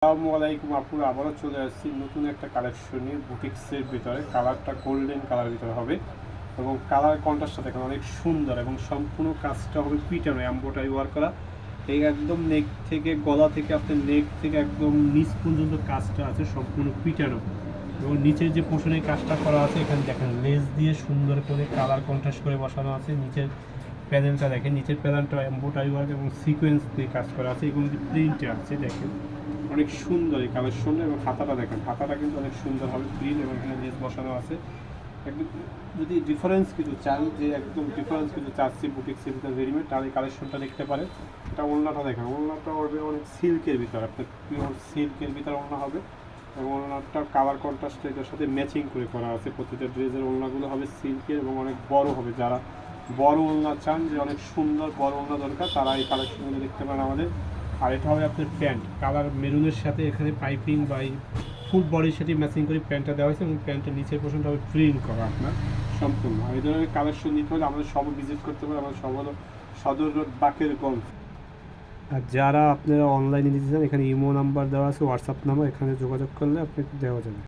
আসসালামু আলাইকুম আপুরা, আবারও চলে আসছি নতুন একটা কালেকশন নিয়ে বুটিক্সের ভিতরে। কালারটা গোল্ডেন কালার ভিতরে হবে এবং কালার কন্ট্রাস্টটা দেখেন অনেক সুন্দর এবং সম্পূর্ণ কাজটা হবে পিটানো এমব্রয়ডারি ওয়ার্ক করা। এই একদম নেক থেকে গলা থেকে আপনার নেক থেকে একদম নিচ পর্যন্ত কাজটা আছে সম্পূর্ণ পিটানো এবং নিচের যে পোর্শনের কাজটা করা আছে এখানে দেখেন লেস দিয়ে সুন্দর করে কালার কন্ট্রাস্ট করে বসানো আছে। নিচের প্যানেলটা দেখেন, নিচের প্যানেলটা এমব্রয়ডারি ওয়ার্ক এবং সিকোয়েন্স দিয়ে কাজ করা আছে এবং প্রিন্টে আছে দেখেন অনেক সুন্দর এই কালেকশনটা। এবং হাতাটা দেখেন, হাতাটা কিন্তু অনেক সুন্দর হবে প্রিন্ট এবং এখানে লেস বসানো আছে। একদম যদি ডিফারেন্স কিছু চান, যে একদম ডিফারেন্স কিছু চাচ্ছি বুটিক্সের ভিতরে রেডিমেড, তাহলে এই কালেকশনটা দেখতে পারে। এটা ওড়নাটা দেখেন, ওড়নাটা হবে অনেক সিল্কের ভিতরে, আপনার পিওর সিল্কের ভিতরে ওড়না হবে এবং ওড়নাটা কালার কন্ট্রাস্ট এটার সাথে ম্যাচিং করে করা আছে। প্রতিটা ড্রেসের ওড়নাগুলো হবে সিল্কের এবং অনেক বড় হবে। যারা বড় ওড়না চান, যে অনেক সুন্দর বড় ওড়না দরকার, তারা এই কালেকশনগুলো দেখতে পারেন আমাদের। আর এটা হবে আপনার প্যান্ট, কালার মেরুনের সাথে এখানে পাইপিং বা ফুল বডির সাথে ম্যাচিং করে প্যান্টটা দেওয়া হয়েছে এবং প্যান্টের নিচের পোর্শনটা হবে প্রিন্ট করা আপনার সম্পূর্ণ। আর এই ধরনের কালেকশন নিতে হলে আমাদের সব ভিজিট করতে পারে। আমাদের সব হলো সদর রোড, বাকেরগঞ্জ। আর যারা আপনারা অনলাইনে নিতে চান, এখানে ইমো নাম্বার দেওয়া আছে, হোয়াটসঅ্যাপ নাম্বার, এখানে যোগাযোগ করলে আপনাকে দেওয়া যাবে।